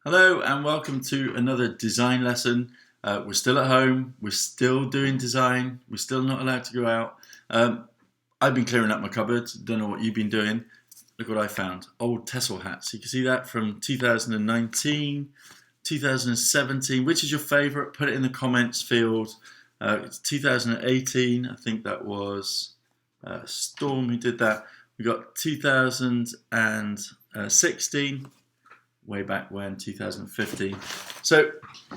Hello and welcome to another design lesson. We're still at home, we're still doing design, we're still not allowed to go out. I've been clearing up my cupboard, don't know what you've been doing. Look what I found, old Tessel hats. You can see that from 2019, 2017. Which is your favourite? Put it in the comments field. It's 2018, I think that was Storm who did that. We got 2016. Way back when, 2015. So,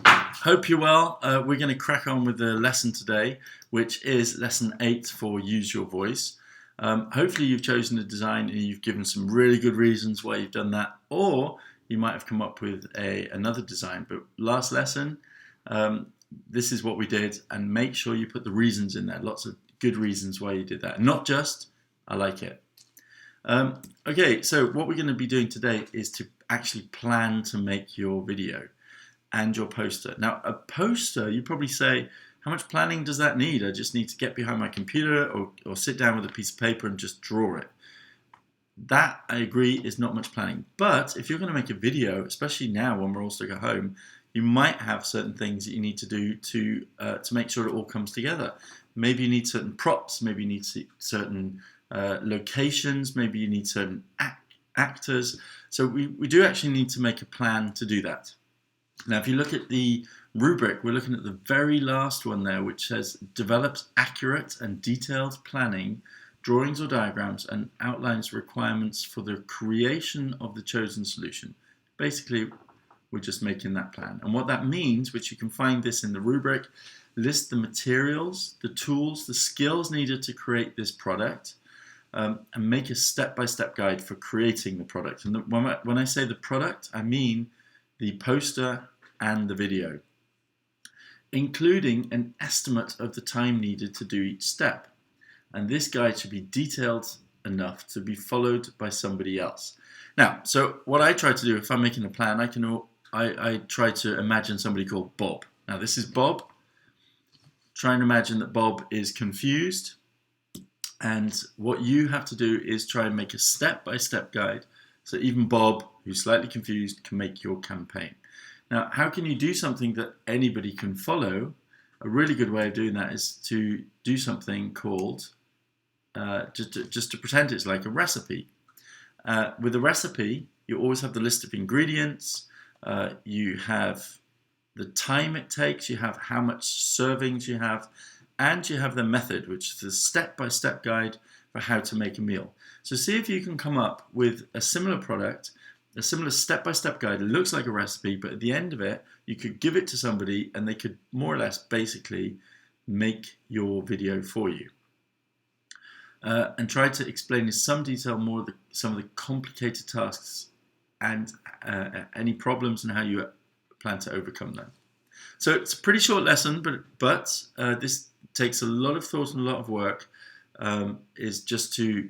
hope you're well. We're going to crack on with the lesson today, which is lesson 8 for Use Your Voice. Hopefully you've chosen a design and you've given some really good reasons why you've done that, or you might have come up with another design. But last lesson, this is what we did, and make sure you put the reasons in there. Lots of good reasons why you did that. Not just, I like it. Okay, so what we're going to be doing today is to actually plan to make your video and your poster. Now, a poster, you probably say, how much planning does that need? I just need to get behind my computer or sit down with a piece of paper and just draw it. That, I agree, is not much planning. But if you're going to make a video, especially now when we're all stuck at home, you might have certain things that you need to do to make sure it all comes together. Maybe you need certain props, maybe you need certain locations, maybe you need certain actors. So we do actually need to make a plan to do that. Now, if you look at the rubric, we're looking at the very last one there, which says develops accurate and detailed planning, drawings or diagrams, and outlines requirements for the creation of the chosen solution. Basically, we're just making that plan. And what that means, which you can find this in the rubric, list the materials, the tools, the skills needed to create this product, and make a step-by-step guide for creating the product. And when I say the product, I mean the poster and the video, including an estimate of the time needed to do each step. And this guide should be detailed enough to be followed by somebody else. Now, so what I try to do if I'm making a plan, I try to imagine somebody called Bob. Now, this is Bob. Try and imagine that Bob is confused. And what you have to do is try and make a step-by-step guide so even Bob, who's slightly confused, can make your campaign. Now, how can you do something that anybody can follow? A really good way of doing that is to do something called, just to pretend it's like a recipe. With a recipe, you always have the list of ingredients, you have the time it takes, you have how much servings you have, and you have the method, which is a step-by-step guide for how to make a meal. So see if you can come up with a similar product, a similar step-by-step guide. It looks like a recipe, but at the end of it, you could give it to somebody and they could more or less basically make your video for you. And try to explain in some detail more some of the complicated tasks and any problems and how you plan to overcome them. So it's a pretty short lesson, but this takes a lot of thought and a lot of work, is just to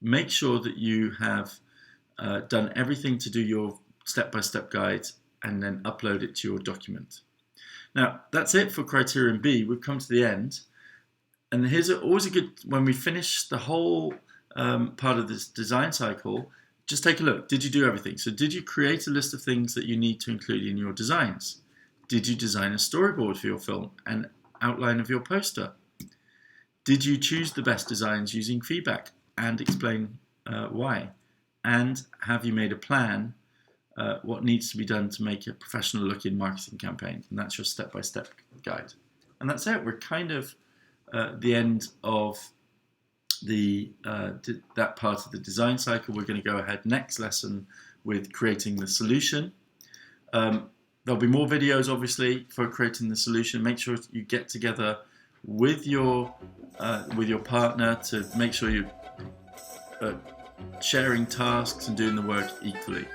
make sure that you have done everything to do your step-by-step guide and then upload it to your document. Now, that's it for criterion B. We've come to the end. And here's always a good, when we finish the whole part of this design cycle, just take a look. Did you do everything? So did you create a list of things that you need to include in your designs? Did you design a storyboard for your film and outline of your poster? Did you choose the best designs using feedback and explain why? And have you made a plan what needs to be done to make a professional looking marketing campaign? And that's your step-by-step guide. And that's it. We're kind of the end of that part of the design cycle. We're going to go ahead next lesson with creating the solution. There'll be more videos, obviously, for creating the solution. Make sure you get together with your partner to make sure you're sharing tasks and doing the work equally.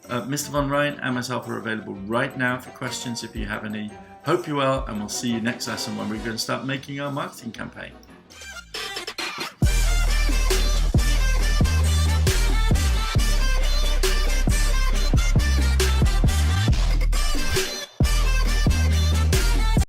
Mr. Von Ryan and myself are available right now for questions if you have any. Hope you're well, and we'll see you next lesson when we're going to start making our marketing campaign.